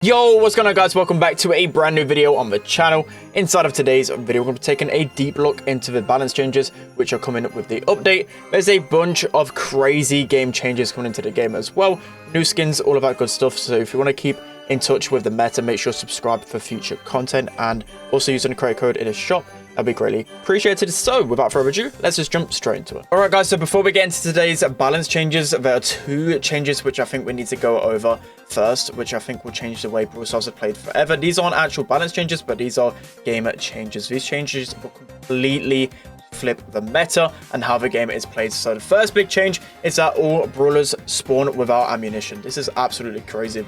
Yo, what's going on, guys? Welcome back to a brand new video on the channel. Inside of today's video, we're going to be taking a deep look into the balance changes which are coming up with the update. There's a bunch of crazy game changes coming into the game as well, new skins, all of that good stuff. So if you want to keep in touch with the meta, make sure to subscribe for future content and also using the credit code in the shop. That'd be greatly appreciated. So without further ado, let's just jump straight into it. All right, guys, so before we get into today's balance changes, there are two changes which I think we need to go over first, which I think will change the way Brawl Stars have played forever. These aren't actual balance changes, but these are game changes. These changes will completely flip the meta and how the game is played. So the first big change is that all brawlers spawn without ammunition. This is absolutely crazy.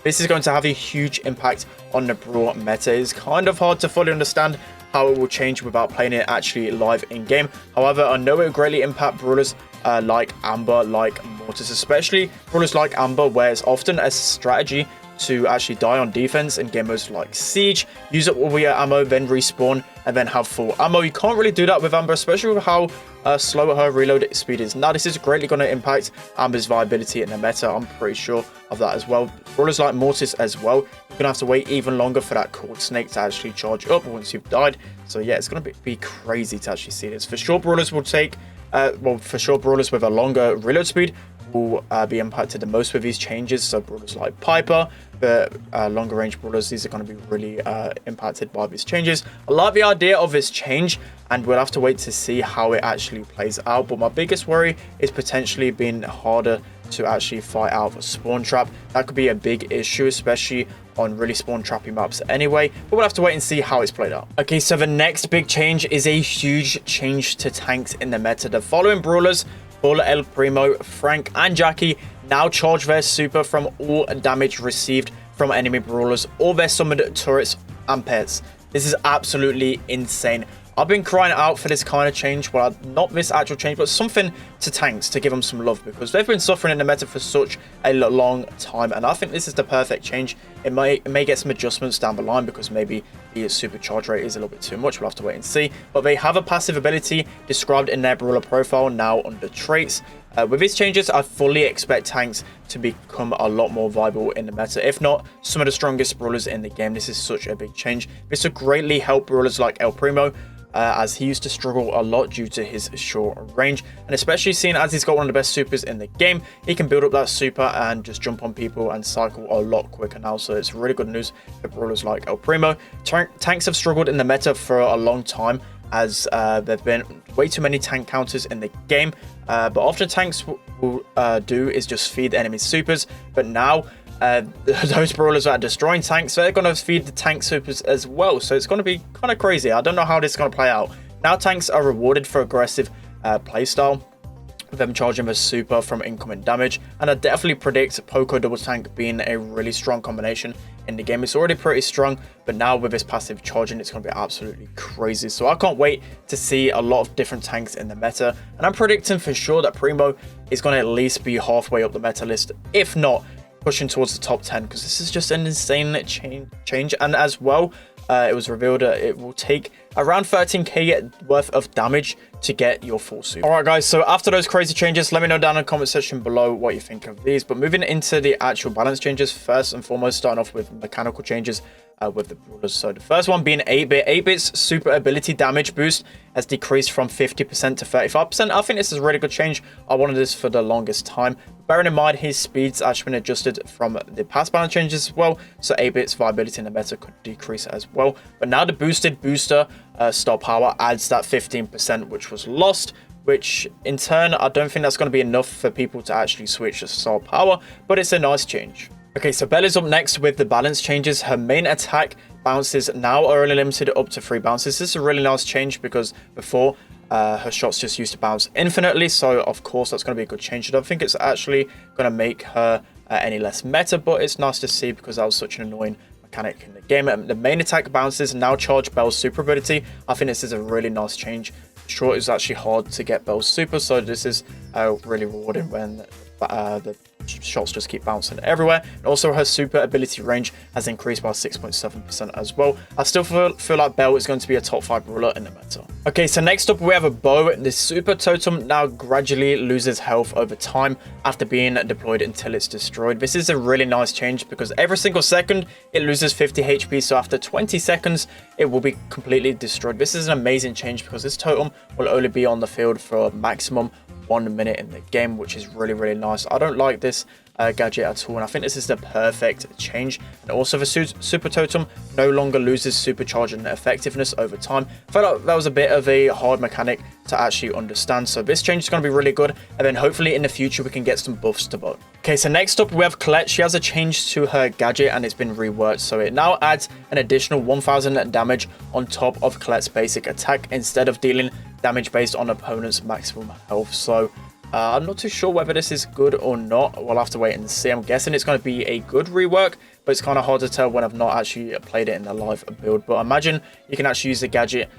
This is going to have a huge impact on the Brawl meta. It's kind of hard to fully understand how it will change without playing it actually live in game. However, I know it will greatly impact brawlers like Amber, like Mortis, especially brawlers like Amber, where it's often a strategy to actually die on defense in game modes like Siege, use up all your ammo, then respawn, and then have full ammo. You can't really do that with Amber, especially with how slow her reload speed is. Now, this is greatly going to impact Amber's viability in the meta. I'm pretty sure of that as well. Brawlers like Mortis as well, you're going to have to wait even longer for that Cold Snake to actually charge up once you've died. So yeah, it's going to be crazy to actually see this. For sure, brawlers will take, brawlers with a longer reload speed will be impacted the most with these changes. So brawlers like Piper, the longer range brawlers, these are going to be really impacted by these changes. I like the idea of this change, and we'll have to wait to see how it actually plays out. But my biggest worry is potentially being harder to actually fight out a spawn trap. That could be a big issue, especially on really spawn trappy maps anyway, but we'll have to wait and see how it's played out. Okay, so the next big change is a huge change to tanks in the meta. The following brawlers, Bull, El Primo, Frank, and Jackie, now charge their super from all damage received from enemy brawlers or their summoned turrets and pets. This is absolutely insane. I've been crying out for this kind of change. Well, not this actual change, but something to tanks to give them some love, because they've been suffering in the meta for such a long time, and I think this is the perfect change. It may get some adjustments down the line because maybe the supercharge rate is a little bit too much. We'll have to wait and see. But they have a passive ability described in their brawler profile now under traits. With these changes, I fully expect tanks to become a lot more viable in the meta. If not, some of the strongest brawlers in the game. This is such a big change. This will greatly help brawlers like El Primo, as he used to struggle a lot due to his short range, and especially seeing as he's got one of the best supers in the game, he can build up that super and just jump on people and cycle a lot quicker now. So it's really good news for brawlers like El Primo. Tanks have struggled in the meta for a long time, as there've been way too many tank counters in the game, but often tanks will do is just feed the enemy supers. But now those brawlers that are destroying tanks, they're going to feed the tank supers as well. So it's going to be kind of crazy. I don't know how this is going to play out. Now tanks are rewarded for aggressive playstyle, with them charging the super from incoming damage, and I definitely predict Poco double tank being a really strong combination in the game. It's already pretty strong, but now with this passive charging, it's going to be absolutely crazy. So I can't wait to see a lot of different tanks in the meta, and I'm predicting for sure that Primo is going to at least be halfway up the meta list, if not pushing towards the top 10, because this is just an insane change. And as well, it was revealed that it will take around 13k worth of damage to get your full suit. All right, guys, so after those crazy changes, let me know down in the comment section below what you think of these. But moving into the actual balance changes, first and foremost, starting off with mechanical changes with the brawlers. So the first one being 8-bit. 8-bit's super ability damage boost has decreased from 50% to 35%. I think this is a really good change. I wanted this for the longest time. Bearing in mind, his speed's actually been adjusted from the past balance changes as well, so 8-bit's viability in the meta could decrease as well. But now the boosted booster star power adds that 15%, which was lost, which in turn, I don't think that's going to be enough for people to actually switch to star power, but it's a nice change. Okay, so Bella's up next with the balance changes. Her main attack bounces now are only limited up to 3 bounces. This is a really nice change because before her shots just used to bounce infinitely. So of course that's going to be a good change. I don't think it's actually going to make her any less meta, but it's nice to see because that was such an annoying mechanic in the game. The main attack bounces now charge Belle's super ability. I think this is a really nice change. Sure, it's actually hard to get Belle's super, so this is really rewarding when the shots just keep bouncing everywhere. And also her super ability range has increased by 6.7% as well. I still feel like Belle is going to be a top 5 brawler in the meta. Okay, so next up we have a bow. The super totem now gradually loses health over time after being deployed until it's destroyed. This is a really nice change because every single second it loses 50 HP, so after 20 seconds it will be completely destroyed. This is an amazing change because this totem will only be on the field for maximum 1 minute in the game, which is really nice. I don't like this gadget at all, and I think this is the perfect change. And also the super totem no longer loses supercharging effectiveness over time. I felt like that was a bit of a hard mechanic to actually understand, so this change is going to be really good, and then hopefully in the future we can get some buffs to both. Okay, so next up we have Colette. She has a change to her gadget and it's been reworked, so it now adds an additional 1000 damage on top of Colette's basic attack instead of dealing damage based on opponent's maximum health. So I'm not too sure whether this is good or not. We'll have to wait and see. I'm guessing it's going to be a good rework, but it's kind of hard to tell when I've not actually played it in the live build. But I imagine you can actually use the gadget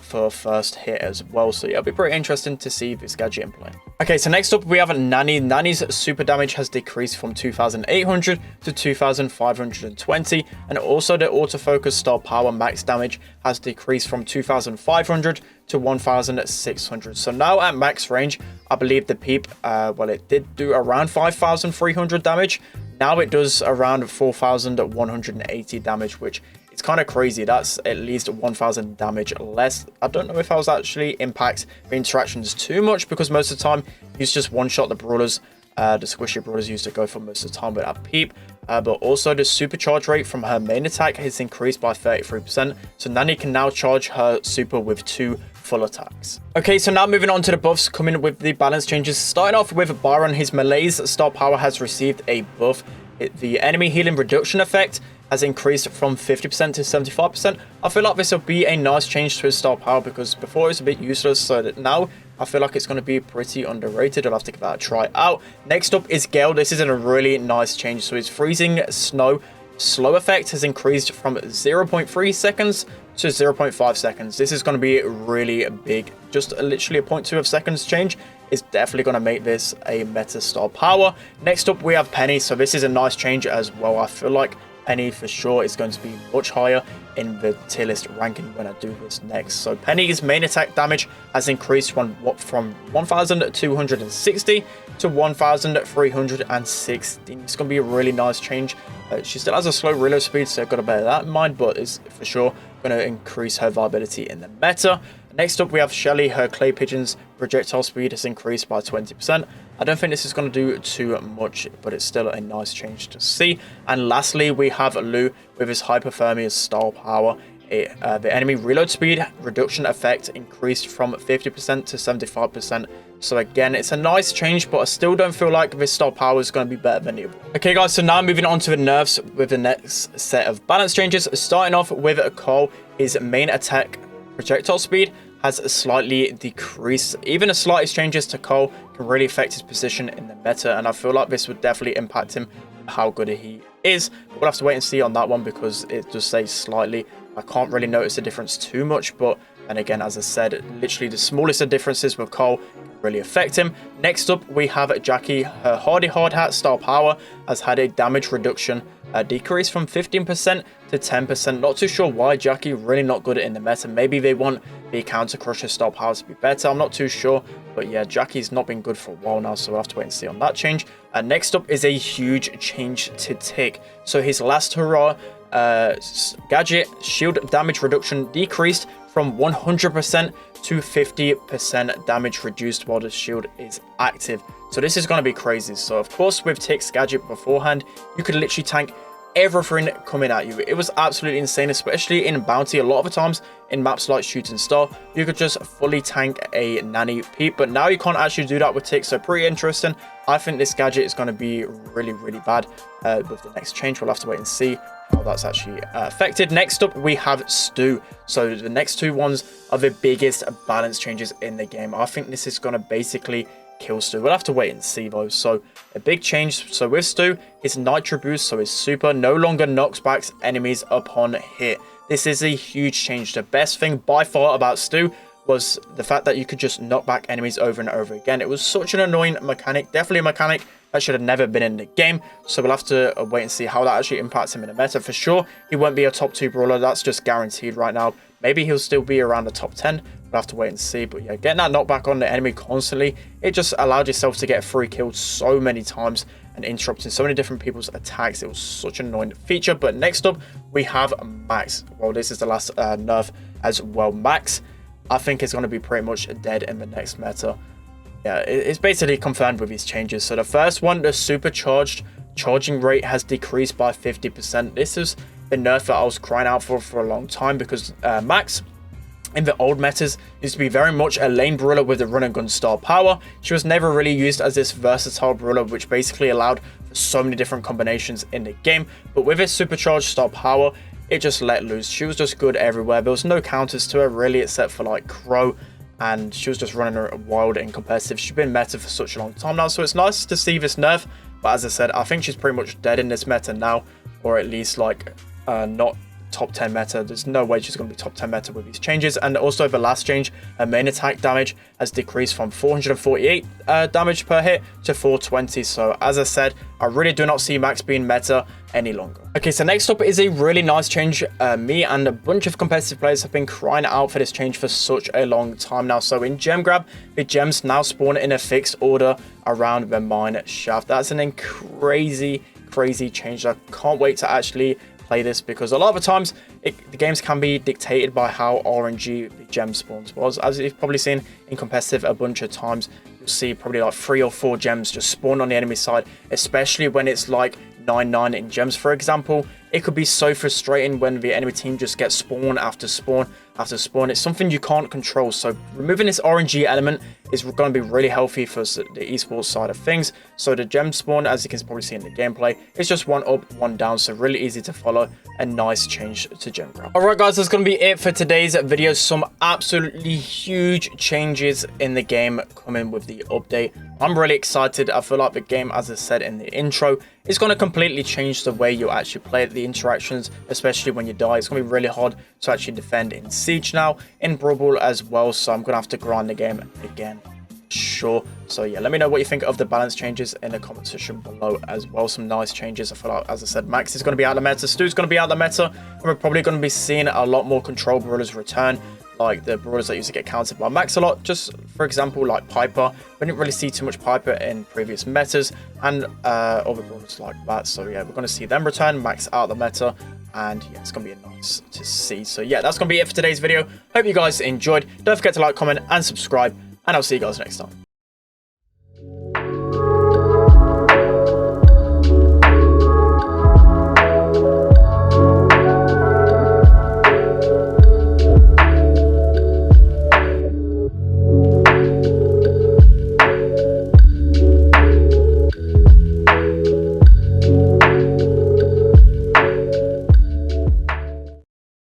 for first hit as well. So yeah, it'll be pretty interesting to see this gadget in play. Okay, so next up we have Nani. Nani's super damage has decreased from 2800 to 2520, and also the autofocus star power max damage has decreased from 2500 to 1600. So now at max range, I believe the peep, well, it did do around 5300 damage. Now it does around 4180 damage, which it's kind of crazy. That's at least 1000 damage less. I don't know if I was actually impact the interactions too much, because most of the time he's just one shot the brawlers. The squishy brawlers used to go for most of the time with that peep. But also the supercharge rate from her main attack has increased by 33%. So Nani can now charge her super with 2 full attacks. Okay, so now moving on to the buffs coming with the balance changes. Starting off with Byron, his melee's star power has received a buff. The enemy healing reduction effect has increased from 50% to 75%. I feel like this will be a nice change to his star power, because before it was a bit useless, so that now I feel like it's going to be pretty underrated. I'll have to give that a try out. Next up is Gale. This is a really nice change. So his freezing snow slow effect has increased from 0.3 seconds to 0.5 seconds. This is going to be really big. Just literally a 0.2 of seconds change is definitely going to make this a meta star power. Next up we have Penny. So this is a nice change as well. I feel like Penny for sure is going to be much higher in the tier list ranking when I do this next. So Penny's main attack damage has increased from 1260 to 1316. It's going to be a really nice change. She still has a slow reload speed, so I've got to bear that in mind, but it's for sure going to increase her viability in the meta. Next up we have Shelly. Her clay pigeon's projectile speed has increased by 20%. I don't think this is going to do too much, but it's still a nice change to see. And lastly we have Lou with his hypothermia star power. The enemy reload speed reduction effect increased from 50% to 75%. So again, it's a nice change, but I still don't feel like this star power is going to be better than the other. Okay guys, so now moving on to the nerfs with the next set of balance changes. Starting off with Cole, his main attack projectile speed has slightly decreased. Even the slightest changes to Cole can really affect his position in the meta, and I feel like this would definitely impact him, how good he is. But we'll have to wait and see on that one, because it does say slightly. I can't really notice the difference too much, but and again, as I said, literally the smallest of differences with Cole can really affect him. Next up we have Jackie. Her Hardy Hard Hat star power has had a damage reduction decrease from 15% to 10%. Not too sure why. Jackie really not good in the meta. Maybe they want the Counter Crusher star power to be better. I'm not too sure, but yeah, Jackie's not been good for a while now, so we'll have to wait and see on that change. Next up is a huge change to Tick. So his last hurrah gadget shield damage reduction decreased from 100% to 50% damage reduced while the shield is active. So this is going to be crazy. So of course with Tick's gadget beforehand, you could literally tank everything coming at you. It was absolutely insane, especially in Bounty. A lot of the times in maps like Shooting Star, you could just fully tank a Nanny Peep, but now you can't actually do that with Tick. So pretty interesting. I think this gadget is going to be really bad with the next change. We'll have to wait and see how that's actually affected. Next up we have Stu. So the next two ones are the biggest balance changes in the game. I think this is going to basically kill Stu. We'll have to wait and see though. So a big change. So with Stu, his Nitro Boost, so his super, no longer knocks back enemies upon hit. This is a huge change. The best thing by far about Stu was the fact that you could just knock back enemies over and over again. It was such an annoying mechanic, definitely a mechanic that should have never been in the game. So we'll have to wait and see how that actually impacts him in the meta. For sure, he won't be a top 2 brawler. That's just guaranteed right now. Maybe he'll still be around the top 10. We'll have to wait and see. But yeah, getting that knockback on the enemy constantly, it just allowed yourself to get free kills so many times and interrupting so many different people's attacks. It was such an annoying feature. But next up, we have Max. Well, this is the last nerf as well. Max, I think it's going to be pretty much dead in the next meta. Yeah, it's basically confirmed with these changes. So the first one, the supercharged charging rate has decreased by 50%. This is the nerf that I was crying out for a long time, because Max, in the old metas, used to be very much a lane brawler with a run and gun style power. She was never really used as this versatile brawler, which basically allowed for so many different combinations in the game. But with its supercharged style power, it just let loose. She was just good everywhere. There was no counters to her really, except for like Crow, and she was just running wild and competitive. She's been meta for such a long time now, so it's nice to see this nerf. But as I said, I think she's pretty much dead in this meta now, or at least like not top 10 meta. There's no way she's going to be top 10 meta with these changes. And also the last change, her main attack damage has decreased from 448 damage per hit to 420. So as I said, I really do not see Max being meta any longer. Okay, so next up is a really nice change. Me and a bunch of competitive players have been crying out for this change for such a long time now. So in gem grab, the gems now spawn in a fixed order around the mine shaft. That's an crazy change. I can't wait to actually play this, because a lot of the times the games can be dictated by how RNG the gem spawns was. As you've probably seen in competitive a bunch of times, you'll see probably like 3 or 4 gems just spawn on the enemy side, especially when it's like 9-9 in gems, for example. It could be so frustrating when the enemy team just gets spawn after spawn after spawn. It's something you can't control. So removing this RNG element is going to be really healthy for the esports side of things. So the gem spawn, as you can probably see in the gameplay, is just 1 up, 1 down. So really easy to follow. A nice change to gem grab. Alright guys, that's going to be it for today's video. Some absolutely huge changes in the game coming with the update. I'm really excited. I feel like the game, as I said in the intro, is going to completely change the way you actually play it. The interactions, especially when you die, it's going to be really hard to actually defend in Siege now, in Brawl as well. So I'm going to have to grind the game again, sure. So yeah, let me know what you think of the balance changes in the comment section below as well. Some nice changes. I feel like, as I said, Max is going to be out of the meta, Stu's going to be out of the meta, and we're probably going to be seeing a lot more control brawlers return, like the brawlers that used to get countered by Max a lot. Just for example, like Piper. We didn't really see too much Piper in previous metas, and other brawlers like that. So yeah, we're going to see them return. Max out of the meta, and yeah, it's going to be nice to see. So yeah, that's going to be it for today's video. Hope you guys enjoyed. Don't forget to like, comment, and subscribe, and I'll see you guys next time.